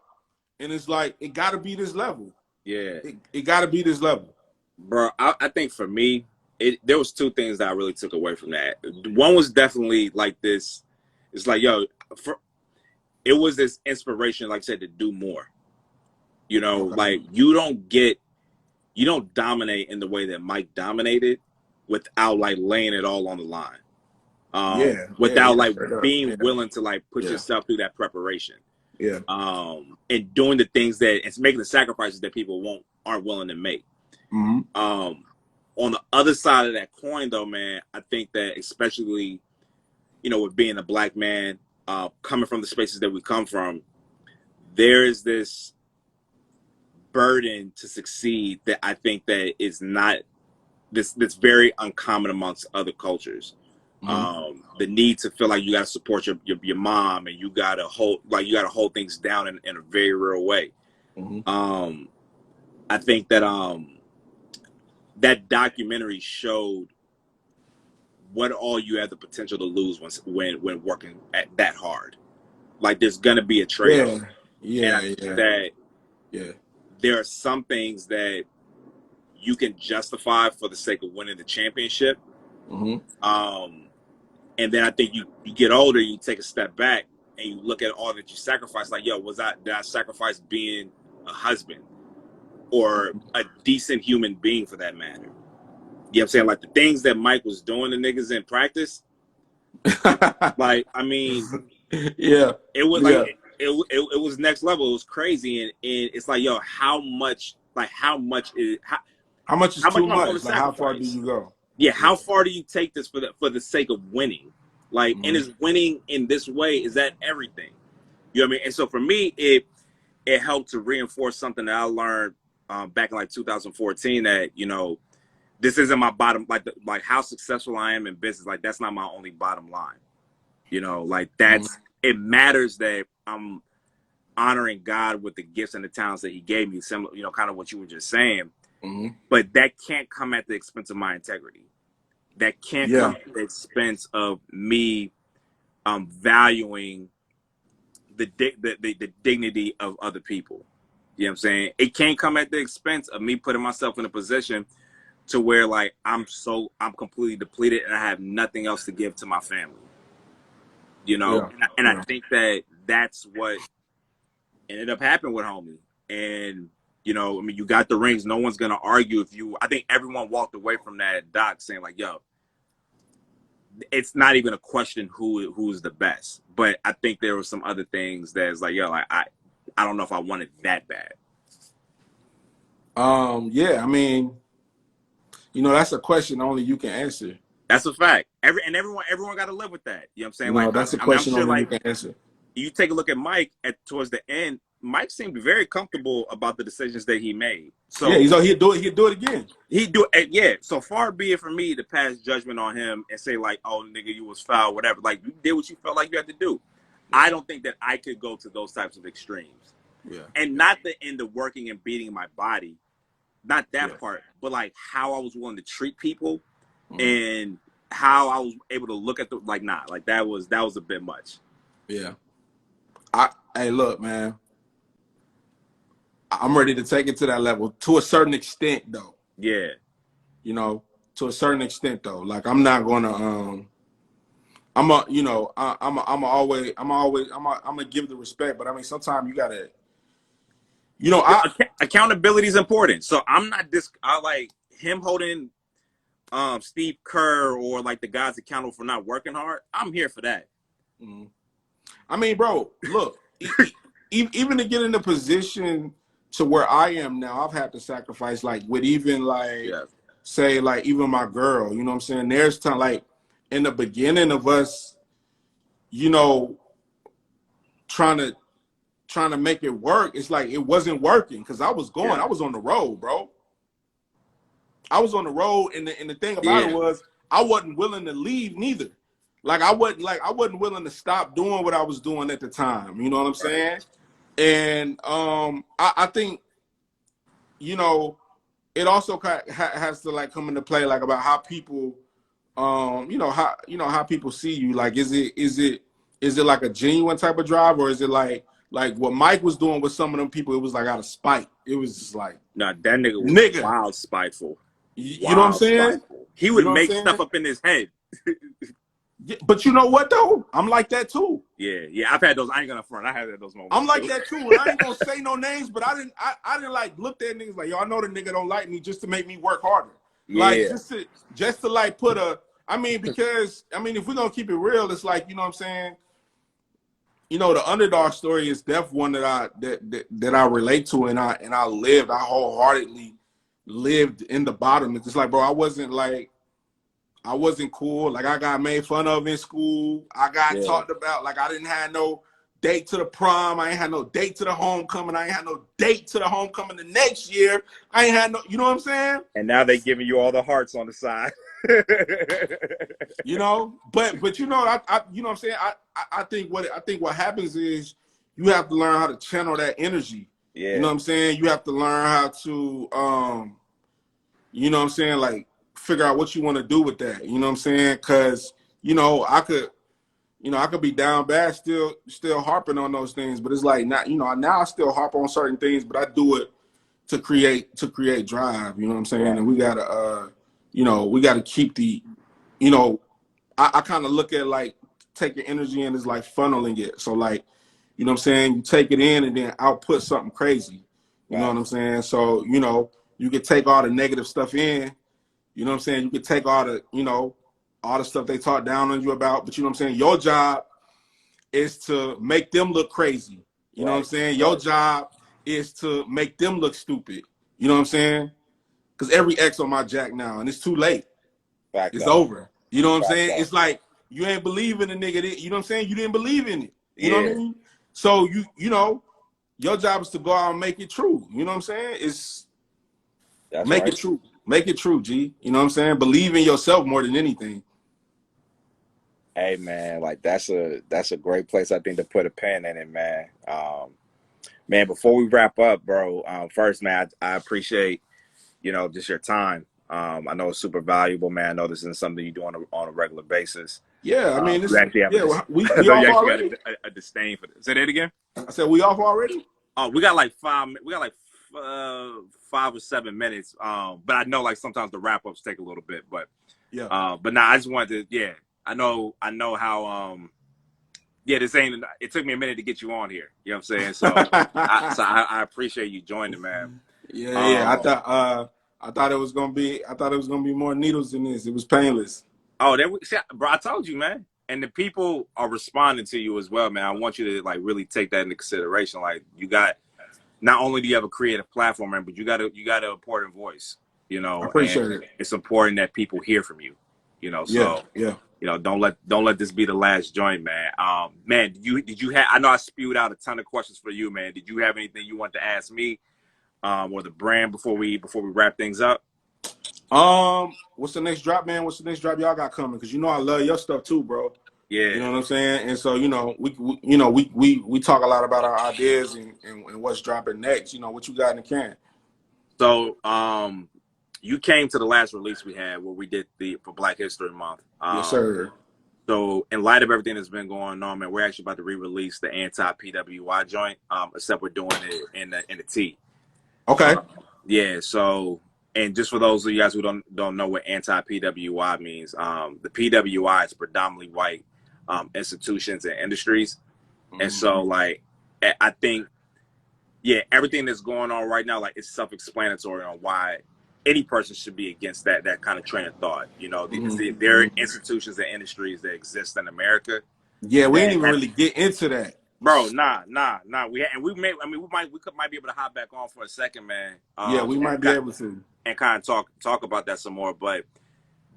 and it's like it got to be this level. Yeah, it got to be this level, bro. I think for me, there was two things that I really took away from that. One was definitely like this. It's like, yo, it was this inspiration, like I said, to do more. You know, okay. like you don't dominate in the way that Mike dominated without like laying it all on the line. Without like being willing to like put yourself through that preparation. Yeah. And doing the things that it's making the sacrifices that people aren't willing to make. Mm-hmm. On the other side of that coin though, man, I think that especially, you know, with being a black man, coming from the spaces that we come from, there is this burden to succeed that I think that is not that's very uncommon amongst other cultures. Mm-hmm. The need to feel like you got to support your mom, and you got to hold things down in a very real way. Mm-hmm. I think that that documentary showed what all you have the potential to lose when working at that hard. Like there's gonna be a trade-off. That there are some things that you can justify for the sake of winning the championship. Mm-hmm. And then I think you get older, you take a step back and you look at all that you sacrificed. Like, yo, did I sacrifice being a husband or a decent human being for that matter? You know what I'm saying? Like the things that Mike was doing to niggas in practice. Like, I mean, yeah, it was like it was next level. It was crazy, and it's like, yo, how much is too much? Like, how far do you go? Yeah, how far do you take this for the sake of winning? Like, and is winning in this way, is that everything? You know what I mean? And so for me, it helped to reinforce something that I learned back in like 2014, that, you know, this isn't my bottom, like how successful I am in business, like that's not my only bottom line. You know, like that's it matters that I'm honoring God with the gifts and the talents that he gave me, similar, you know, kind of what you were just saying. Mm-hmm. But that can't come at the expense of my integrity. That can't come at the expense of me valuing the dignity of other people. You know what I'm saying? It can't come at the expense of me putting myself in a position to where like I'm completely depleted and I have nothing else to give to my family. You know, and I think that that's what ended up happening with homie. And you know, I mean, you got the rings. No one's gonna argue if you. I think everyone walked away from that doc saying like, "Yo, it's not even a question who's the best." But I think there were some other things that's like, "Yo, like I don't know if I want it that bad." Yeah, I mean, you know, that's a question only you can answer. That's a fact. Everyone got to live with that. You know what I'm saying? No, like that's a question only like, you can answer. You take a look at Mike towards the end. Mike seemed very comfortable about the decisions that he made. So yeah, he'd do it again. He'd do it, yeah. So far be it for me to pass judgment on him and say like, "Oh, nigga, you was foul," whatever. Like you did what you felt like you had to do. Yeah. I don't think that I could go to those types of extremes. Yeah, and not the end of working and beating my body, not that part, but like how I was willing to treat people, and how I was able to look at like that was a bit much. Yeah. Hey, look, man. I'm ready to take it to that level to a certain extent, though. Yeah. You know, to a certain extent, though. Like, I'm not gonna, I'm gonna give the respect, but I mean, sometimes you gotta, you know, accountability is important. So I'm not I like him holding Steve Kerr or like the guys accountable for not working hard. I'm here for that. Mm-hmm. I mean, bro, look, even to get in a position to where I am now, I've had to sacrifice, like, with even, like, say, like, even my girl, you know what I'm saying? There's time, like, in the beginning of us, you know, trying to make it work, it's like it wasn't working because I was going, I was on the road, bro. I was on the road, and the thing about it was I wasn't willing to leave neither. Like I wasn't willing to stop doing what I was doing at the time. You know what I'm saying? And I think, you know, it also has to like come into play like about how people how people see you. Like, is it like a genuine type of drive, or is it like what Mike was doing with some of them people? It was like out of spite. It was just like, Nah, that nigga was nigga, wild spiteful. you know what I'm Wild saying? spiteful. He You would know what I'm make stuff saying? up in his head. Yeah, but you know what though? I'm like that too. Yeah. I've had those. I ain't gonna front. I had those moments. I'm like Too. that too, and I ain't gonna say no names, but I didn't like look at niggas like, yo, I know the nigga don't like me just to make me work harder. Like Yeah. just to like put a, I mean, because I mean, if we're gonna keep it real, it's like, you know what I'm saying? You know, the underdog story is definitely one that I relate to, and I wholeheartedly lived in the bottom. It's just like, bro, I wasn't cool. Like, I got made fun of in school. I got Yeah. talked about. Like, I didn't have no date to the prom. I ain't had no date to the homecoming. I ain't had no date to the homecoming the next year. I ain't had no, you know what I'm saying? And now they giving you all the hearts on the side. You know, but you know, I you know what I'm saying? I think what happens is you have to learn how to channel that energy. Yeah. You know what I'm saying? You have to learn how to you know what I'm saying, like figure out what you want to do with that. You know what I'm saying? Cause, you know, I could be down bad still harping on those things, but it's like not, you know, now I still harp on certain things, but I do it to create drive, you know what I'm saying? Right. And we gotta keep the, you know, I kind of look at like taking energy in is like funneling it. So like, you know what I'm saying? You take it in and then output something crazy. You know Right. what I'm saying? So, you know, you can take all the negative stuff in, you know what I'm saying? You can take all the, you know, all the stuff they talk down on you about, but you know what I'm saying? Your job is to make them look crazy. You know what I'm Right. saying? Your job is to make them look stupid. You know what I'm saying? Because every X on my jack now, and it's too late. Fact It's though. over. You know what I'm Fact saying? though. It's like you ain't believing the nigga. You know what I'm saying? You didn't believe in it. You know what I Yeah. mean? So you know, your job is to go out and make it true. You know what I'm saying? It's That's make right. it true. Make it true, G. You know what I'm saying? Believe in yourself more than anything. Hey man, like that's a great place I think to put a pin in it, man. Man, before we wrap up, bro, first, man, I appreciate, you know, just your time. I know it's super valuable, man. I know this isn't something you do on a regular basis. Yeah, I mean, You this. actually have a Yeah, I we know you off actually got already. a disdain for this. Say that again. I said we off already. Oh, we got like 5 or 7 minutes. But I know like sometimes the wrap ups take a little bit, Yeah. but nah, I just wanted to, yeah. I know how yeah, this ain't. It took me a minute to get you on here. You know what I'm saying? I appreciate you joining, man. Yeah. Um, I thought it was gonna be. I thought it was gonna be more needles than this. It was painless. oh, bro, I told you, man. And the people are responding to you as well, man. I want you to like really take that into consideration. Like you got, not only do you have a creative platform, man, but you got an important voice. You I know, and appreciate it. it's important that people hear from you. You know, Yeah. so Yeah. you know, don't let this be the last joint, man. Man, did you have? I know I spewed out a ton of questions for you, man. Did you have anything you want to ask me, or the brand before we wrap things up? What's the next drop, man? What's the next drop y'all got coming? Because you know I love your stuff too, bro. Yeah. You know what I'm saying? And so, you know, we talk a lot about our ideas and what's dropping next. You know, what you got in the can? So, you came to the last release we had where we did for Black History Month. Yes, sir. So, in light of everything that's been going on, man, we're actually about to re-release the anti PWI joint. Except we're doing it in the T. Okay. Yeah. So, and just for those of you guys who don't know what anti PWI means, the PWI is predominantly white institutions and industries, and so like I think, yeah, everything that's going on right now, like it's self-explanatory on why any person should be against that kind of train of thought. You know, there are institutions and industries that exist in America Yeah, we that didn't even have, really get into that. bro, nah. Might be able to hop back on for a second, man. Yeah, we might be able to. And kind of talk about that some more. But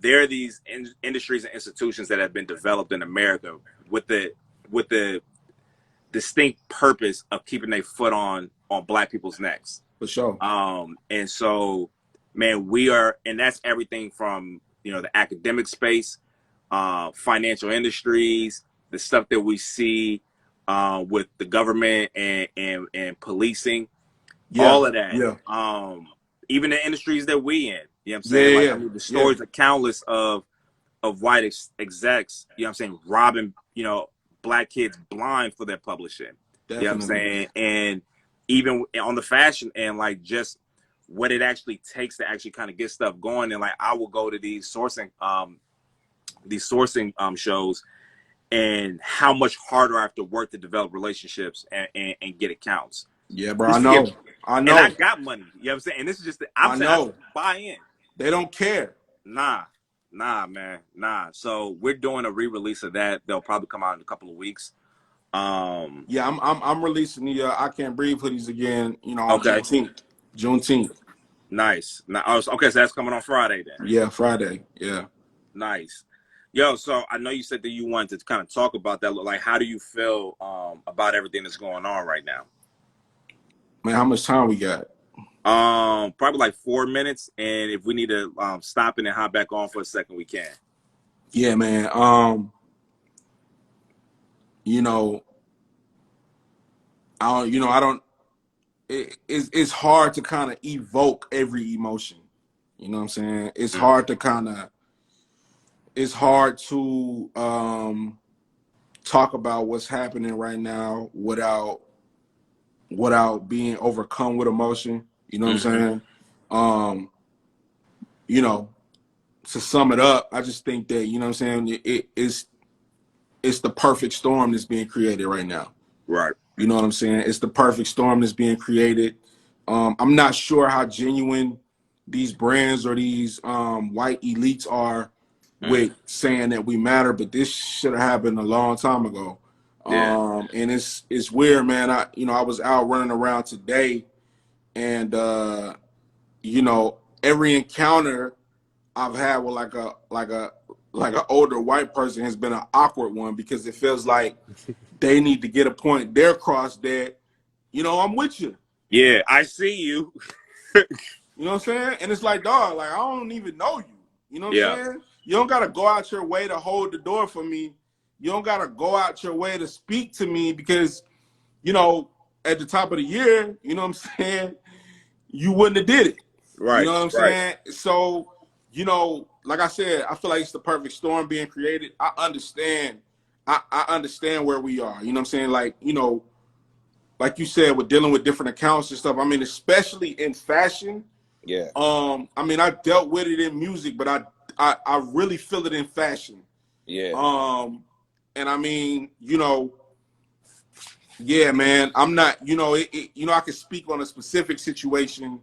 there are these industries and institutions that have been developed in America with the distinct purpose of keeping their foot on Black people's necks. For sure. And so, man, and that's everything from, you know, the academic space, financial industries, the stuff that we see with the government and policing, Yeah. all of that. Yeah. Even the industries that we in, you know what I'm Yeah. saying? Like, I Yeah. mean, the Yeah. stories are countless of of white execs, you know what I'm saying, robbing, black kids blind for their publishing. You know what I'm Definitely. saying? And even on the fashion and like just what it actually takes to actually kind of get stuff going. And like I will go to these sourcing shows and how much harder I have to work to develop relationships and get accounts. Yeah, bro. Just to get, I and I know. got money. You know what I'm saying? And this is just, I'm I saying I know. don't buy in. They don't care. Nah, man, nah. So we're doing a re-release of that. They'll probably come out in a couple of weeks. Yeah, I'm releasing the I Can't Breathe hoodies again, on Okay, Juneteenth. nice. Now, okay, so that's coming on Friday then. Yeah, Friday. Yeah. Nice. Yo, so I know you said that you wanted to kind of talk about that. Like, how do you feel about everything that's going on right now? Man, how much time we got? Probably like 4 minutes, and if we need to stop and then hop back on for a second, we can. Yeah, man. I don't. It's hard to kind of evoke every emotion. You know what I'm saying? It's hard to It's hard to talk about what's happening right now without being overcome with emotion. You know what I'm saying? To sum it up, I just think that, you know what I'm saying, it's the perfect storm that's being created right now. Right. You know what I'm saying? It's the perfect storm that's being created. I'm not sure how genuine these brands or these white elites are with saying that we matter, but this should have happened a long time ago. Yeah. And it's weird, man. I was out running around today, and every encounter I've had with like an older white person has been an awkward one, because it feels like they need to get a point there across that, I'm with you. Yeah, I see you. You know what I'm saying? And it's like, dog, like, I don't even know you. You know what Yeah. I'm saying? You don't got to go out your way to hold the door for me. You don't got to go out your way to speak to me because, at the top of the year, you know what I'm saying, you wouldn't have did it. Right. You know what I'm saying? So, like I said, I feel like it's the perfect storm being created. I understand. I understand where we are. You know what I'm saying? Like you said, with dealing with different accounts and stuff. I mean, especially in fashion. Yeah. I mean, I dealt with it in music, but I really feel it in fashion. Yeah. And I mean, yeah, man, I'm not, I can speak on a specific situation,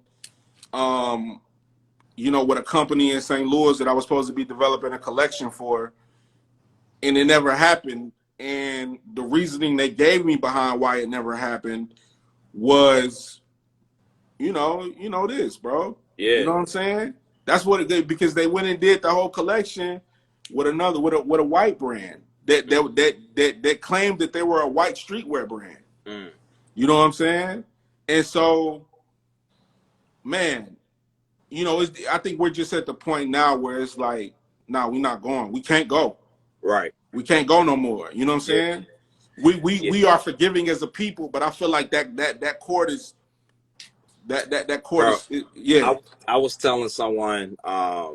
with a company in St. Louis that I was supposed to be developing a collection for, and it never happened. And the reasoning they gave me behind why it never happened was, this, bro. Yeah. You know what I'm saying? That's what it did, because they went and did the whole collection with a white brand that claimed that they were a white streetwear brand. You know what I'm saying? And so, man, I think we're just at the point now where it's like, nah, we're not going. We can't go. Right. We can't go no more. You know what I'm saying? We are forgiving as a people, but I feel like that cord is that cord is, yeah. I was telling someone, I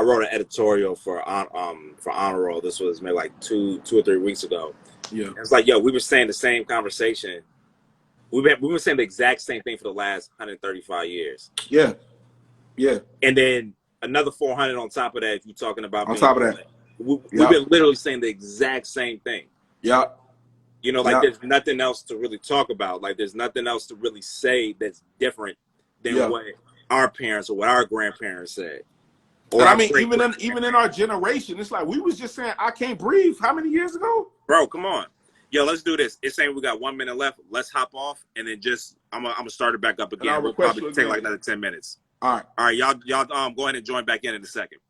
wrote an editorial for Honor Roll. This was maybe like two or 3 weeks ago. Yeah. It's like, yo, we were saying the same conversation. We were saying the exact same thing for the last 135 years. Yeah. Yeah. And then another 400 on top of that, if you're talking about on top of that. We've been literally saying the exact same thing. Yeah. There's nothing else to really talk about. Like, there's nothing else to really say that's different than what our parents or what our grandparents said. Or I mean, even in our generation, it's like we was just saying, I can't breathe. How many years ago? Bro, come on. Yo, let's do this. It's saying we got 1 minute left. Let's hop off, and then I'm gonna start it back up again. We'll probably take like another 10 minutes. All right. All right, y'all go ahead and join back in a second.